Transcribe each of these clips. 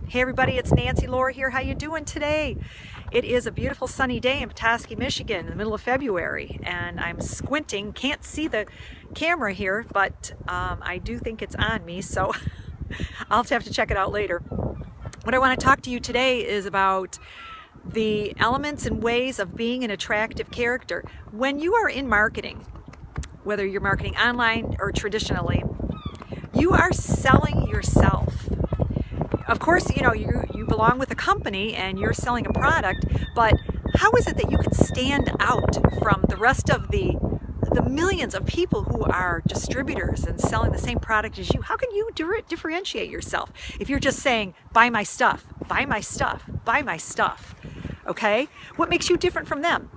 Hey everybody, it's Nancy Lohr here. How you doing today? It is a beautiful sunny day in Petoskey, Michigan in the middle of February, and I'm squinting, can't see the camera here, but I do think it's on me, so I'll have to check it out later. What I want to talk to you today is about the elements and ways of being an attractive character. When you are in marketing, whether you're marketing online or traditionally, you are selling yourself. Of course, you know, you belong with a company and you're selling a product, but how is it that you can stand out from the rest of the millions of people who are distributors and selling the same product as you? How can you differentiate yourself if you're just saying, buy my stuff, buy my stuff, buy my stuff? Okay? What makes you different from them?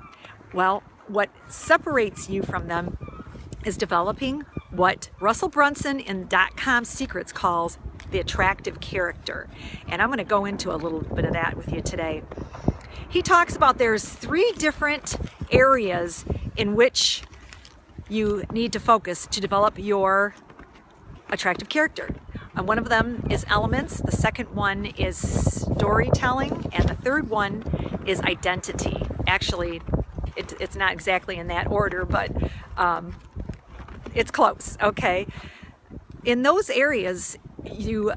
Well, what separates you from them is developing what Russell Brunson in .com Secrets calls the attractive character. And I'm going to go into a little bit of that with you today. He talks about there's 3 different areas in which you need to focus to develop your attractive character. And one of them is elements, the second one is storytelling, and the third one is identity. Actually, it's not exactly in that order, but it's close, okay? In those areas, you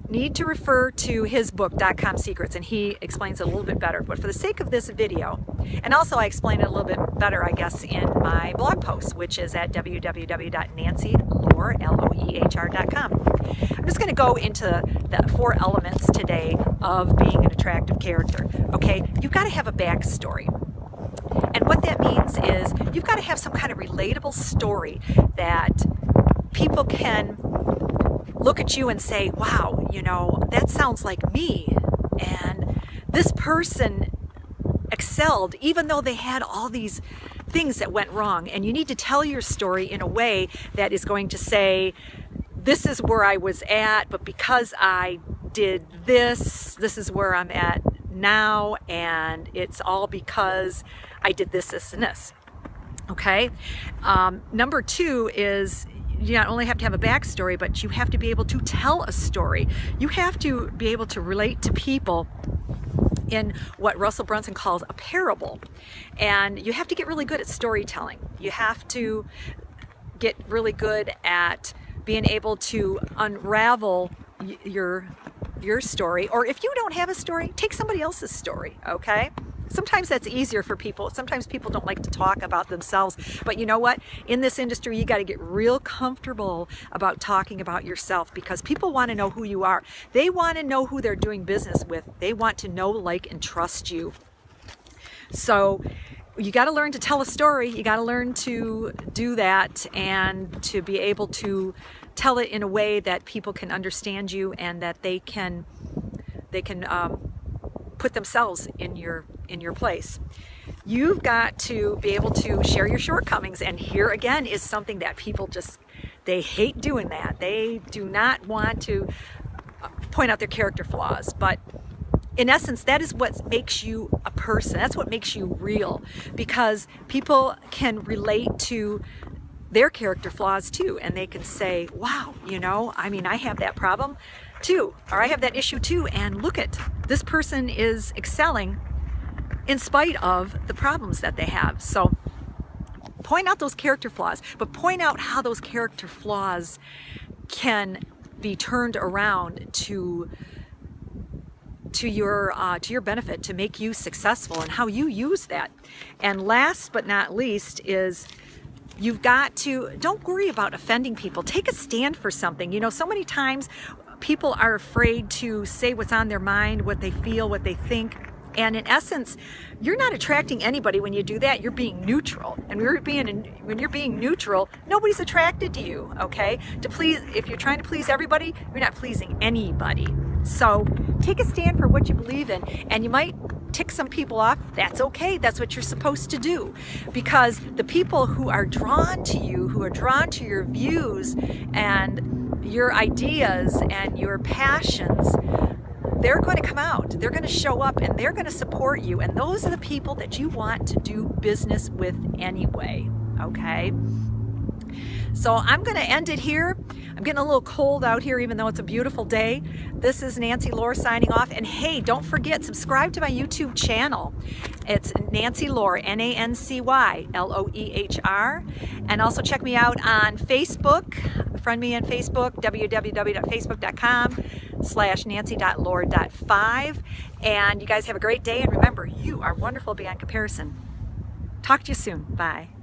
need to refer to his book, .com Secrets, and he explains it a little bit better. But for the sake of this video, and also I explain it a little bit better, I guess, in my blog post, which is at www.nancylohr.com. I'm just going to go into the 4 elements today of being an attractive character. Okay, you've got to have a backstory. And what that means is you've got to have some kind of relatable story that people can look at you and say, wow, you know, that sounds like me. And this person excelled even though they had all these things that went wrong. And you need to tell your story in a way that is going to say, this is where I was at, but because I did this, this is where I'm at now, and it's all because I did this, this, and this. Okay? Number 2 is you not only have to have a backstory, but you have to be able to tell a story. You have to be able to relate to people in what Russell Brunson calls a parable. And you have to get really good at storytelling. You have to get really good at being able to unravel your story. Or if you don't have a story, take somebody else's story, okay? Sometimes that's easier for people. Sometimes people don't like to talk about themselves. But you know what? In this industry, you got to get real comfortable about talking about yourself, because people want to know who you are. They want to know who they're doing business with. They want to know, like, and trust you. So you got to learn to tell a story. You got to learn to do that and to be able to tell it in a way that people can understand you and that they can put themselves in your place. You've got to be able to share your shortcomings, and here again is something that people they hate doing that. They do not want to point out their character flaws, but in essence, that is what makes you a person. That's what makes you real, because people can relate to their character flaws too, and they can say, wow, you know, I mean, I have that problem too, or I have that issue too, and look at this person is excelling in spite of the problems that they have. So point out those character flaws, but point out how those character flaws can be turned around to your benefit, to make you successful, and how you use that. And last but not least is you've got to, don't worry about offending people. Take a stand for something. You know, so many times people are afraid to say what's on their mind, what they feel, what they think. And in essence, you're not attracting anybody when you do that. You're being neutral. And when you're being neutral, nobody's attracted to you, okay? If you're trying to please everybody, you're not pleasing anybody. So take a stand for what you believe in. And you might tick some people off. That's okay. That's what you're supposed to do. Because the people who are drawn to you, who are drawn to your views and your ideas and your passions, they're going to come out, they're going to show up, and they're going to support you. And those are the people that you want to do business with anyway, okay? So I'm going to end it here. I'm getting a little cold out here, even though it's a beautiful day. This is Nancy Lohr signing off. And hey, don't forget, subscribe to my YouTube channel. It's Nancy Lohr, NancyLoehr. And also check me out on Facebook. Friend me on Facebook, www.facebook.com/nancy.lohr.5. And you guys have a great day. And remember, you are wonderful beyond comparison. Talk to you soon. Bye.